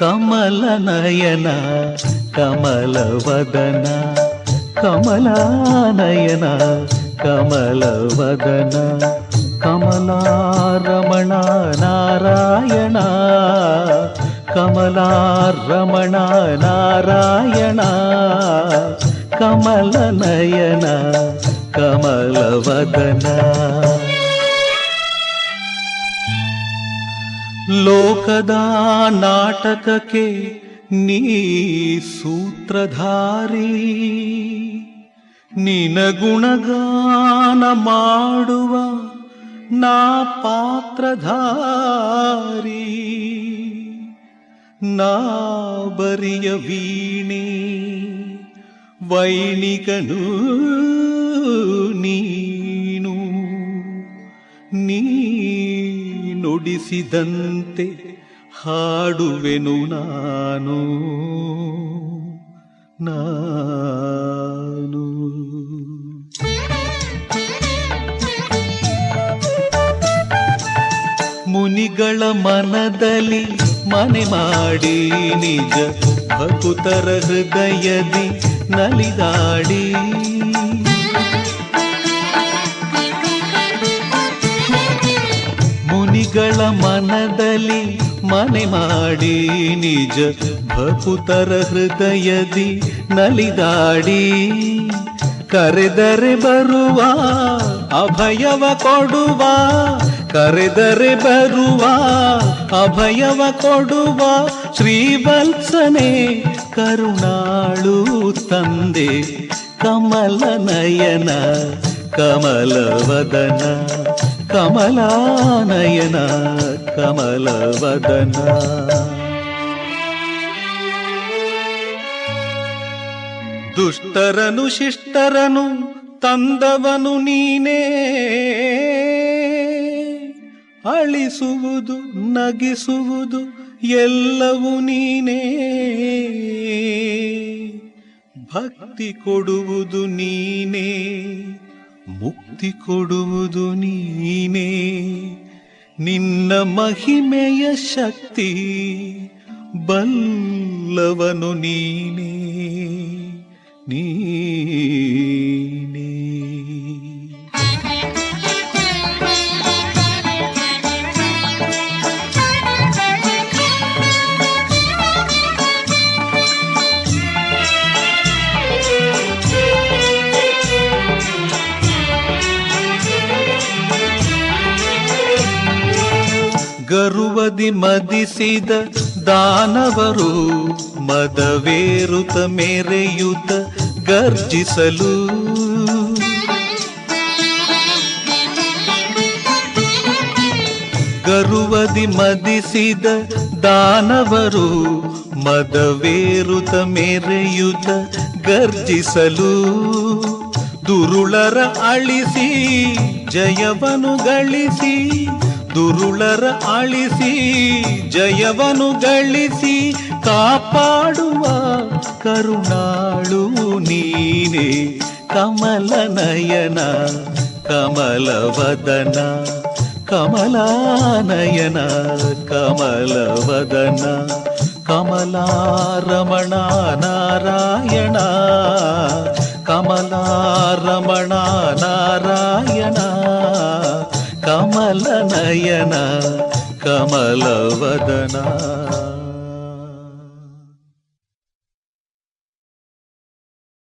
ಕಮಲನಯನ ಕಮಲವದನ ಕಮಲಾನಯನ ಕಮಲವದನ ಕಮಲಾರಮಣ ನಾರಾಯಣ ಕಮಲಾರಮಣ ನಾರಾಯಣ ಕಮಲನಯನ ಕಮಲವದನ. ಲೋಕದ ನಾಟಕಕ್ಕೆ ನೀ ಸೂತ್ರಧಾರಿ, ನಿನ ಗುಣಗಾನ ಮಾಡುವ ನಾ ಪಾತ್ರಧಾರಿ. ನಾ ಬರಿಯ ವೀಣೆ ವೈಣಿಕನು ನೀನು, ನೀ ನುಡಿಸಿದಂತೆ ಹಾಡುವೆನು ನಾನು ನಾನು. ಮುನಿಗಳ ಮನದಲ್ಲಿ ಮನೆ ಮಾಡಿ ನಿಜ ಭಕುತರ ಹೃದಯದಿ ನಲಿದಾಡಿ, ಮುನಿಗಳ ಮನದಲ್ಲಿ ಮನೆ ಮಾಡಿ ನಿಜ ಭಕುತರ ಹೃದಯದಿ ನಲಿದಾಡಿ, ಕರೆದರೆ ಬರುವ ಅಭಯವ ಕೊಡುವ, ಕರೆದರೆ ಬರುವ ಅಭಯವ ಕೊಡುವ ಶ್ರೀವತ್ಸನೆ ಕರುಣಾಳು ತಂದೆ ಕಮಲನಯನ ಕಮಲವದನ ಕಮಲಾನಯನ ಕಮಲವದನ. ದುಷ್ಟರನು ಶಿಷ್ಟರನು ತಂದವನು ನೀನೇ, ಅಳಿಸುವುದು ನಗಿಸುವುದು ಎಲ್ಲವೂ ನೀನೇ, ಭಕ್ತಿ ಕೊಡುವುದು ನೀನೇ ಮುಕ್ತಿ ಕೊಡುವುದು ನೀನೇ. ನಿನ್ನ ಮಹಿಮೆಯ ಶಕ್ತಿ ಬಲ್ಲವನು ನೀನೇ ನೀನೇ. ಗರುವದಿ ಮದಿಸಿದ ದಾನವರು ಮದವೇರುತ ಮೆರೆಯುತ ಗರ್ಜಿಸಲು, ಗರುವದಿ ಮದಿಸಿದ ದಾನವರು ಮದವೇರುತ ಮೆರೆಯುತ ಗರ್ಜಿಸಲು, ದುರುಳರ ಅಳಿಸಿ ಜಯವನು ಗಳಿಸಿ, ದುರುಳರ ಅಳಿಸಿ ಜಯವನು ಗಳಿಸಿ ಕಾಪಾಡುವ ಕರುಣಾಳು ನೀನೇ ಕಮಲನಯನ ಕಮಲವದನ ಕಮಲಾನಯನ ಕಮಲವದನ ಕಮಲಾರಮಣ ನಾರಾಯಣ ಕಮಲಾರಮಣ ನಾರಾಯಣ ಕಮಲನಯನ ಕಮಲವದನ.